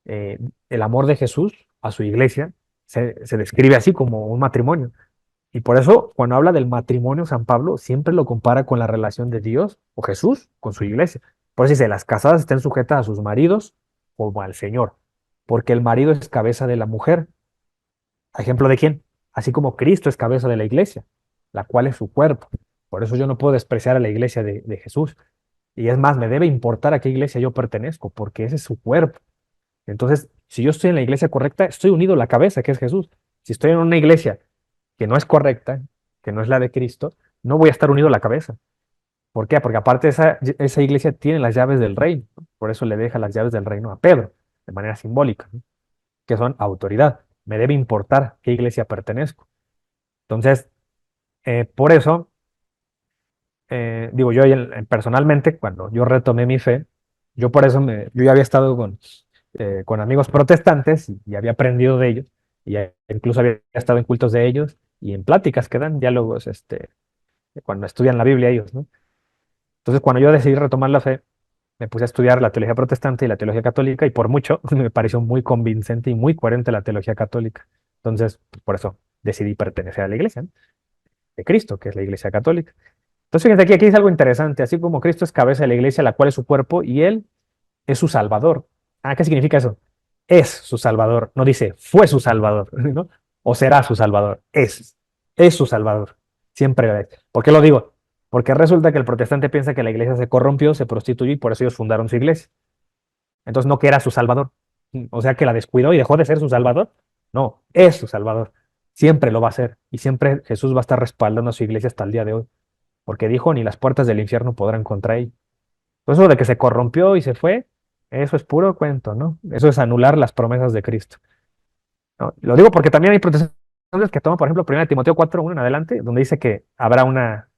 eh, el amor de Jesús a su iglesia se describe así como un matrimonio. Y por eso, cuando habla del matrimonio, San Pablo siempre lo compara con la relación de Dios o Jesús con su iglesia. Por eso dice, las casadas estén sujetas a sus maridos como al Señor, porque el marido es cabeza de la mujer. ¿A ejemplo de quién? Así como Cristo es cabeza de la iglesia, la cual es su cuerpo. Por eso yo no puedo despreciar a la iglesia de Jesús. Y es más, me debe importar a qué iglesia yo pertenezco, porque ese es su cuerpo. Entonces, si yo estoy en la iglesia correcta, estoy unido a la cabeza, que es Jesús. Si estoy en una iglesia que no es correcta, que no es la de Cristo, no voy a estar unido a la cabeza. ¿Por qué? Porque aparte esa iglesia tiene las llaves del reino, ¿no? Por eso le deja las llaves del reino a Pedro, de manera simbólica, ¿no? Que son autoridad. Me debe importar qué iglesia pertenezco. Entonces, por eso, digo yo personalmente, cuando yo retomé mi fe, yo por eso yo ya había estado con amigos protestantes y había aprendido de ellos, y incluso había estado en cultos de ellos y en pláticas que dan, diálogos, cuando estudian la Biblia ellos, ¿no? Entonces, cuando yo decidí retomar la fe, me puse a estudiar la teología protestante y la teología católica, y por mucho me pareció muy convincente y muy coherente la teología católica. Entonces, pues, por eso decidí pertenecer a la iglesia, ¿no? De Cristo, que es la iglesia católica. Entonces, fíjense aquí dice algo interesante, así como Cristo es cabeza de la iglesia, la cual es su cuerpo, y Él es su Salvador. Ah, ¿qué significa eso? Es su Salvador, no dice fue su Salvador, ¿no? O será su Salvador, es su Salvador, siempre es. ¿Por qué lo digo? Porque resulta que el protestante piensa que la iglesia se corrompió, se prostituyó y por eso ellos fundaron su iglesia. Entonces no que era su Salvador, o sea que la descuidó y dejó de ser su Salvador. No, es su Salvador, siempre lo va a ser y siempre Jesús va a estar respaldando a su iglesia hasta el día de hoy, porque dijo, ni las puertas del infierno podrán contra ella. Entonces, eso de que se corrompió y se fue, eso es puro cuento, ¿no? Eso es anular las promesas de Cristo, ¿no? Lo digo porque también hay protestantes que toman, por ejemplo, 1 Timoteo 4:1 en adelante, donde dice que habrá una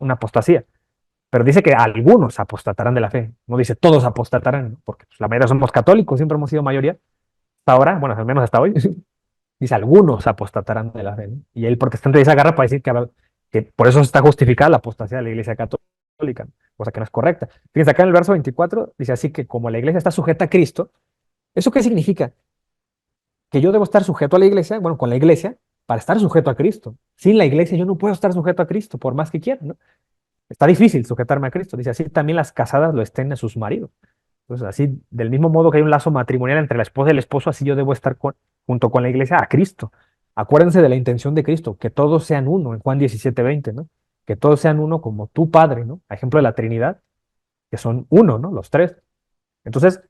apostasía, pero dice que algunos apostatarán de la fe. No dice todos apostatarán, ¿no? Porque pues, la mayoría somos católicos, siempre hemos sido mayoría. Hasta ahora, bueno, al menos hasta hoy, dice algunos apostatarán de la fe, ¿no? Y el protestante dice agarra para decir que por eso está justificada la apostasía de la iglesia católica, cosa que no es correcta. Fíjense, acá en el verso 24 dice así que como la iglesia está sujeta a Cristo, ¿eso qué significa? Que yo debo estar sujeto a la iglesia, bueno, con la iglesia, para estar sujeto a Cristo. Sin la iglesia yo no puedo estar sujeto a Cristo, por más que quiera, ¿no? Está difícil sujetarme a Cristo. Dice así también las casadas lo estén a sus maridos. Entonces, así, del mismo modo que hay un lazo matrimonial entre la esposa y el esposo, así yo debo estar junto con la iglesia a Cristo. Acuérdense de la intención de Cristo, que todos sean uno, en Juan 17:20, ¿no? Que todos sean uno como tu Padre, ¿no? A ejemplo de la Trinidad, que son uno, ¿no? Los tres. Entonces,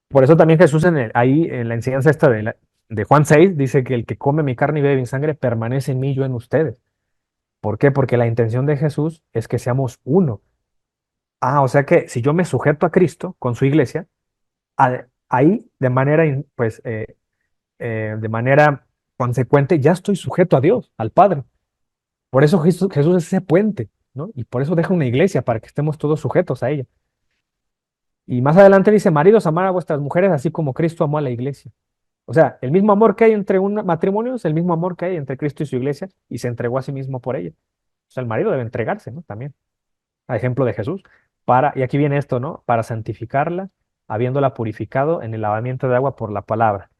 por eso también Jesús ahí en la enseñanza esta de Juan 6 dice que el que come mi carne y bebe mi sangre permanece en mí y yo en ustedes. ¿Por qué? Porque la intención de Jesús es que seamos uno. Ah, o sea que si yo me sujeto a Cristo con su iglesia, ahí de manera, de manera consecuente, ya estoy sujeto a Dios, al Padre. Por eso Jesús es ese puente, ¿no? Y por eso deja una iglesia, para que estemos todos sujetos a ella. Y más adelante dice, maridos, amar a vuestras mujeres así como Cristo amó a la iglesia. O sea, el mismo amor que hay entre un matrimonio es el mismo amor que hay entre Cristo y su iglesia, y se entregó a sí mismo por ella. O sea, el marido debe entregarse, ¿no? También, a ejemplo de Jesús, y aquí viene esto, ¿no? Para santificarla, habiéndola purificado en el lavamiento de agua por la palabra.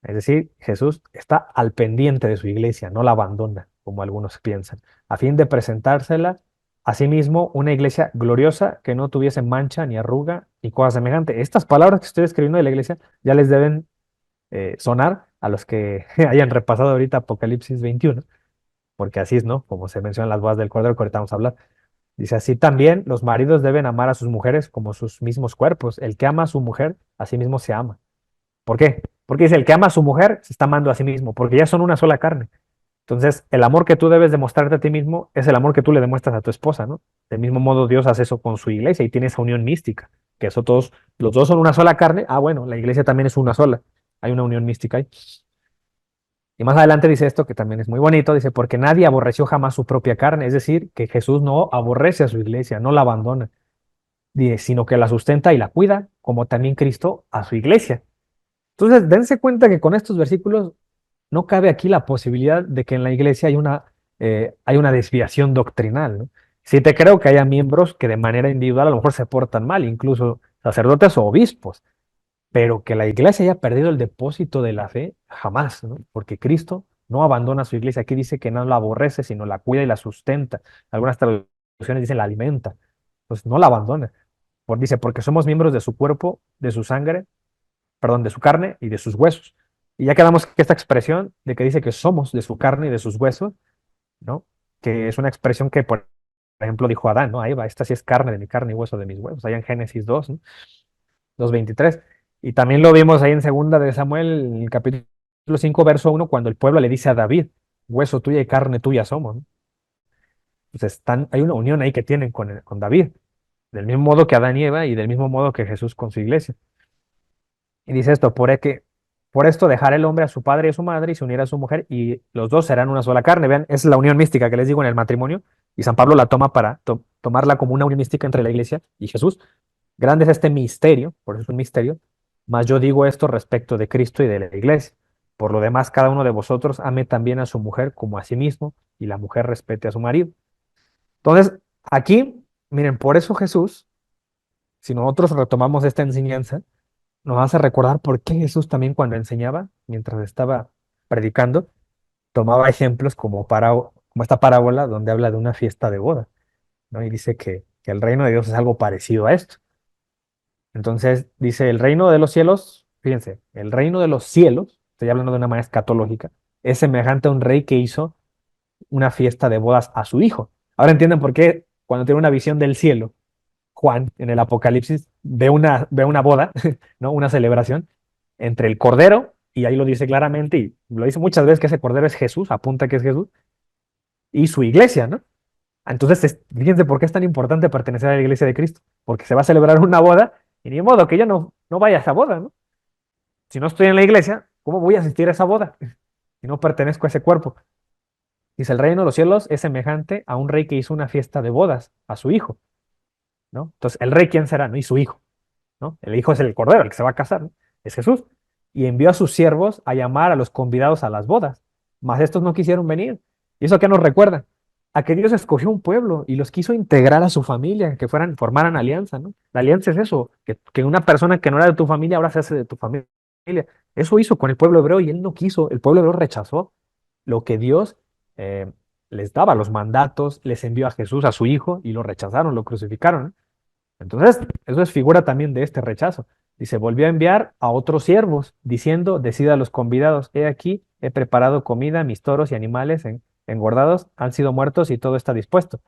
Es decir, Jesús está al pendiente de su iglesia, no la abandona, como algunos piensan, a fin de presentársela a sí mismo una iglesia gloriosa que no tuviese mancha ni arruga ni cosa semejante. Estas palabras que estoy escribiendo de la iglesia ya les deben sonar a los que hayan repasado ahorita Apocalipsis 21, porque así es, ¿no? Como se mencionan las bodas del Cordero que ahorita vamos a hablar. Dice así también, los maridos deben amar a sus mujeres como sus mismos cuerpos. El que ama a su mujer, a sí mismo se ama. ¿Por qué? Porque dice, el que ama a su mujer se está amando a sí mismo, porque ya son una sola carne. Entonces, el amor que tú debes demostrarte a ti mismo es el amor que tú le demuestras a tu esposa, ¿no? Del mismo modo, Dios hace eso con su iglesia y tiene esa unión mística, que eso todos, los dos son una sola carne. Ah, bueno, la iglesia también es una sola. Hay una unión mística ahí. Y más adelante dice esto, que también es muy bonito, dice, porque nadie aborreció jamás su propia carne, es decir, que Jesús no aborrece a su iglesia, no la abandona, dice, sino que la sustenta y la cuida, como también Cristo a su iglesia. Entonces, dense cuenta que con estos versículos no cabe aquí la posibilidad de que en la iglesia hay una desviación doctrinal, ¿no? Sí te creo que haya miembros que de manera individual a lo mejor se portan mal, incluso sacerdotes o obispos, pero que la iglesia haya perdido el depósito de la fe, jamás, ¿no? Porque Cristo no abandona a su iglesia. Aquí dice que no la aborrece, sino la cuida y la sustenta. Algunas traducciones dicen la alimenta. Pues no la abandona. Dice, porque somos miembros de su cuerpo, de su sangre, perdón, de su carne y de sus huesos. Y ya quedamos que esta expresión de que dice que somos de su carne y de sus huesos, ¿no? Que es una expresión que, por ejemplo, dijo Adán, ¿no? Ahí va, esta sí es carne de mi carne y hueso de mis huesos, allá en Génesis 2, ¿no? 2:23. Y también lo vimos ahí en segunda de Samuel, en el capítulo 5 verso 1 cuando el pueblo le dice a David, hueso tuya y carne tuya somos, ¿no? Pues hay una unión ahí que tienen con David, del mismo modo que Adán y Eva y del mismo modo que Jesús con su iglesia. Y dice esto, por esto dejará el hombre a su padre y a su madre y se unirá a su mujer y los dos serán una sola carne. Vean, es la unión mística que les digo en el matrimonio y San Pablo la toma para tomarla como una unión mística entre la iglesia y Jesús. Grande es este misterio, por eso es un misterio, mas yo digo esto respecto de Cristo y de la iglesia. Por lo demás, cada uno de vosotros ame también a su mujer como a sí mismo y la mujer respete a su marido. Entonces, aquí, miren, por eso Jesús, si nosotros retomamos esta enseñanza, nos hace recordar por qué Jesús también cuando enseñaba, mientras estaba predicando, tomaba ejemplos como esta parábola donde habla de una fiesta de boda, ¿no? Y dice que el reino de Dios es algo parecido a esto. Entonces dice, el reino de los cielos, fíjense, el reino de los cielos, estoy hablando de una manera escatológica, es semejante a un rey que hizo una fiesta de bodas a su hijo. Ahora entienden por qué cuando tiene una visión del cielo, Juan en el Apocalipsis ve una boda, ¿no? Una celebración entre el Cordero, y ahí lo dice claramente, y lo dice muchas veces que ese Cordero es Jesús, apunta que es Jesús, y su iglesia, ¿no? Entonces, fíjense por qué es tan importante pertenecer a la iglesia de Cristo, porque se va a celebrar una boda, y ni modo que yo no vaya a esa boda, ¿no? Si no estoy en la iglesia, ¿cómo voy a asistir a esa boda? Si no pertenezco a ese cuerpo. Dice, el reino de los cielos es semejante a un rey que hizo una fiesta de bodas a su hijo, ¿no? Entonces, ¿el rey quién será? ¿No? Y su hijo, ¿no? El hijo es el cordero, el que se va a casar, ¿no? Es Jesús. Y envió a sus siervos a llamar a los convidados a las bodas, mas estos no quisieron venir. ¿Y eso qué nos recuerda? A que Dios escogió un pueblo y los quiso integrar a su familia, que formaran alianza, ¿no? La alianza es eso, que una persona que no era de tu familia ahora se hace de tu familia. Eso hizo con el pueblo hebreo y él no quiso, el pueblo hebreo rechazó lo que Dios eh, les daba, los mandatos, les envió a Jesús, a su hijo, y lo rechazaron, lo crucificaron, ¿no? Entonces, eso es figura también de este rechazo. Dice, volvió a enviar a otros siervos, diciendo, decida a los convidados, he aquí, he preparado comida, mis toros y animales engordados han sido muertos y todo está dispuesto.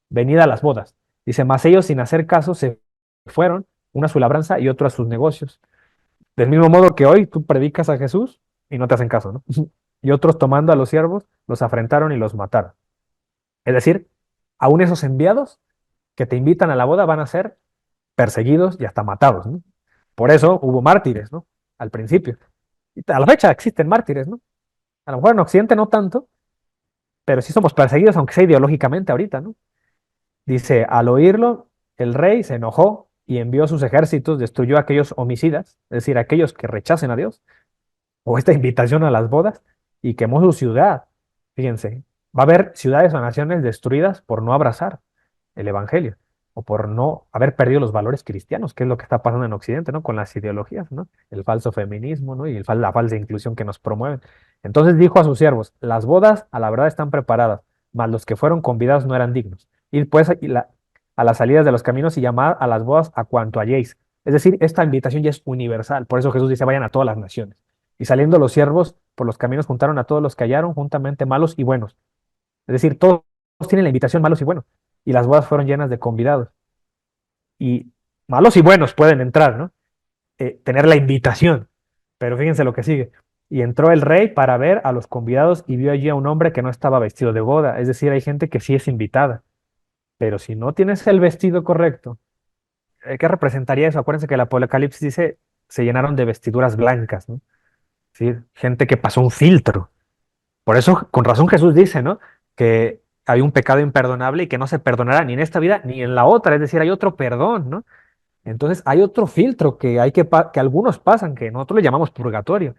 Venid a las bodas. Dice, mas ellos sin hacer caso se fueron, uno a su labranza y otro a sus negocios. Del mismo modo que hoy tú predicas a Jesús y no te hacen caso, ¿no? Y otros tomando a los siervos, los afrentaron y los mataron. Es decir, aún esos enviados que te invitan a la boda van a ser perseguidos y hasta matados, ¿no? Por eso hubo mártires, ¿no? Al principio. Y a la fecha existen mártires, ¿no? A lo mejor en Occidente no tanto, pero sí somos perseguidos, aunque sea ideológicamente ahorita, ¿no? Dice, al oírlo, el rey se enojó y envió sus ejércitos, destruyó a aquellos homicidas, es decir, aquellos que rechacen a Dios, o esta invitación a las bodas, y quemó su ciudad. Fíjense, va a haber ciudades o naciones destruidas por no abrazar el Evangelio o por no haber perdido los valores cristianos, que es lo que está pasando en Occidente, ¿no? Con las ideologías, ¿no? El falso feminismo, ¿no? Y la falsa inclusión que nos promueven. Entonces dijo a sus siervos, las bodas a la verdad están preparadas, mas los que fueron convidados no eran dignos. Ir pues a las salidas de los caminos y llamad a las bodas a cuanto halléis. Es decir, esta invitación ya es universal, por eso Jesús dice, vayan a todas las naciones. Y saliendo los siervos por los caminos juntaron a todos los que hallaron, juntamente malos y buenos. Es decir, todos tienen la invitación malos y buenos. Y las bodas fueron llenas de convidados. Y malos y buenos pueden entrar, ¿no? Tener la invitación. Pero fíjense lo que sigue. Y entró el rey para ver a los convidados y vio allí a un hombre que no estaba vestido de boda. Es decir, hay gente que sí es invitada. Pero si no tienes el vestido correcto, ¿qué representaría eso? Acuérdense que el Apocalipsis dice, se llenaron de vestiduras blancas, ¿no? ¿Sí? Gente que pasó un filtro. Por eso, con razón Jesús dice, ¿no? Que hay un pecado imperdonable y que no se perdonará ni en esta vida ni en la otra, es decir, hay otro perdón, ¿no? Entonces hay otro filtro que algunos pasan, que nosotros le llamamos purgatorio.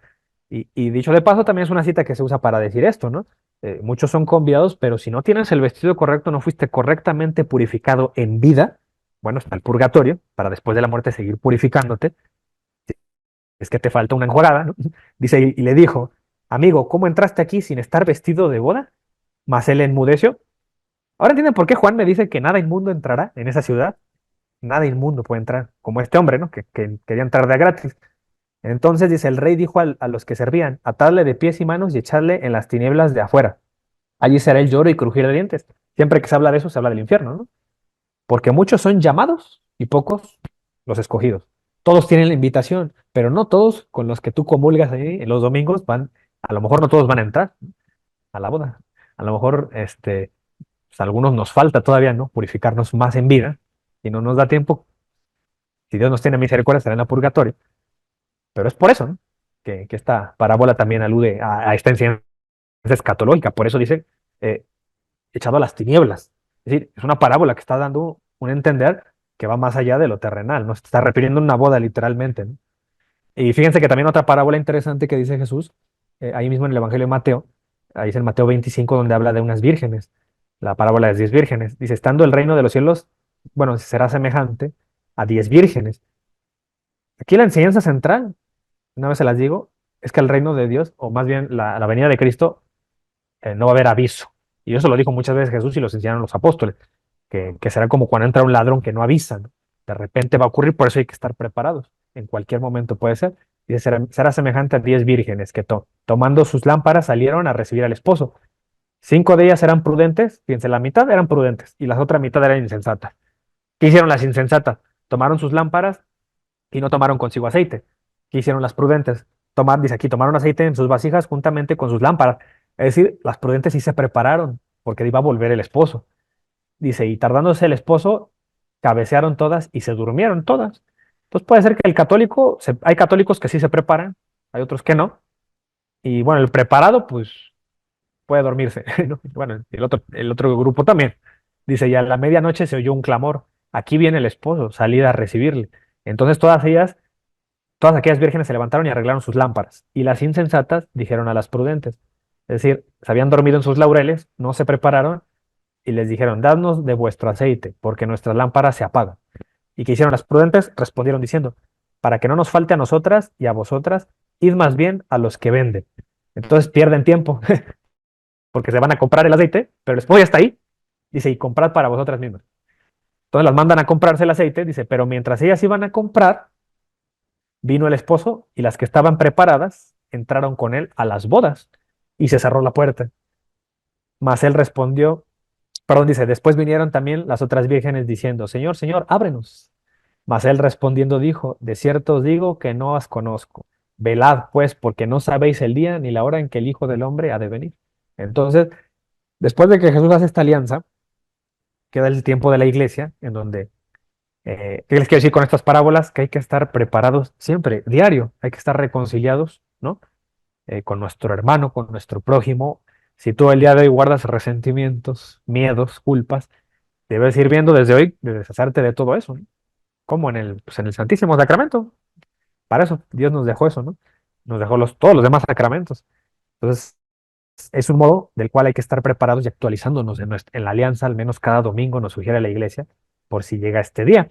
Y dicho de paso, también es una cita que se usa para decir esto, ¿no? Muchos son convidados, pero si no tienes el vestido correcto, no fuiste correctamente purificado en vida, bueno, está el purgatorio, para después de la muerte seguir purificándote. es que te falta una enjuagada, ¿no? Dice, y le dijo, amigo, ¿cómo entraste aquí sin estar vestido de boda? Mas él enmudeció. Ahora entienden por qué Juan me dice que nada inmundo entrará en esa ciudad. Nada inmundo puede entrar, como este hombre, ¿no? Que quería entrar de a gratis. Entonces dice, el rey dijo a los que servían, atadle de pies y manos y echarle en las tinieblas de afuera. Allí será el lloro y crujir de dientes. Siempre que se habla de eso, se habla del infierno, ¿no? Porque muchos son llamados y pocos los escogidos. Todos tienen la invitación, pero no todos con los que tú comulgas ahí en los domingos van, a lo mejor no todos van a entrar a la boda. A lo mejor pues, a algunos nos falta todavía, ¿no? Purificarnos más en vida y no nos da tiempo. Si Dios nos tiene misericordia, estará en la purgatorio. Pero es por eso, ¿no? Que esta parábola también alude a esta enseñanza escatológica. Por eso dice, eh, echado a las tinieblas. Es decir, es una parábola que está dando un entender que va más allá de lo terrenal, no se está refiriendo a una boda literalmente, ¿no? Y fíjense que también otra parábola interesante que dice Jesús, ahí mismo en el Evangelio de Mateo, ahí es en Mateo 25 donde habla de unas vírgenes, la parábola de las 10 vírgenes. Dice, estando el reino de los cielos, bueno, será semejante a 10 vírgenes. Aquí la enseñanza central, una vez se las digo, es que el reino de Dios, o más bien la venida de Cristo, no va a haber aviso. Y eso lo dijo muchas veces Jesús y los enseñaron los apóstoles, que será como cuando entra un ladrón que no avisa, ¿no? De repente va a ocurrir, por eso hay que estar preparados. En cualquier momento puede ser. Y será semejante a 10 vírgenes que tomando sus lámparas salieron a recibir al esposo. 5 de ellas eran prudentes, fíjense, la mitad eran prudentes y la otra mitad eran insensatas. ¿Qué hicieron las insensatas? Tomaron sus lámparas y no tomaron consigo aceite. ¿Qué hicieron las prudentes? Dice aquí, tomaron aceite en sus vasijas juntamente con sus lámparas. Es decir, las prudentes sí se prepararon porque iba a volver el esposo. Dice, y tardándose el esposo, cabecearon todas y se durmieron todas. Entonces puede ser que el católico, hay católicos que sí se preparan, hay otros que no. Y bueno, el preparado, pues puede dormirse, ¿no? Bueno, el otro grupo también. Dice, y a la medianoche se oyó un clamor. Aquí viene el esposo, salid a recibirle. Entonces todas aquellas vírgenes se levantaron y arreglaron sus lámparas. Y las insensatas dijeron a las prudentes. Es decir, se habían dormido en sus laureles, no se prepararon y les dijeron, dadnos de vuestro aceite, porque nuestras lámparas se apagan. ¿Y qué hicieron las prudentes? Respondieron diciendo, para que no nos falte a nosotras y a vosotras, id más bien a los que venden. Entonces pierden tiempo, porque se van a comprar el aceite, pero el esposo ya está ahí. Dice, y comprad para vosotras mismas. Entonces las mandan a comprarse el aceite, dice, pero mientras ellas iban a comprar, vino el esposo y las que estaban preparadas entraron con él a las bodas y se cerró la puerta. Mas él respondió, perdón, dice, después vinieron también las otras vírgenes diciendo, Señor, Señor, ábrenos. Mas él respondiendo dijo, de cierto os digo que no os conozco. Velad pues, porque no sabéis el día ni la hora en que el Hijo del Hombre ha de venir. Entonces, después de que Jesús hace esta alianza, queda el tiempo de la iglesia, en donde, ¿qué les quiero decir con estas parábolas? Que hay que estar preparados siempre, diario, hay que estar reconciliados, ¿no? Con nuestro hermano, con nuestro prójimo. Si tú el día de hoy guardas resentimientos, miedos, culpas, debes ir viendo desde hoy de deshacerte de todo eso, ¿no? Como pues en el Santísimo Sacramento. Para eso Dios nos dejó eso, ¿no? Nos dejó todos los demás sacramentos. Entonces, es un modo del cual hay que estar preparados y actualizándonos en la alianza, al menos cada domingo nos sugiere la iglesia, por si llega este día.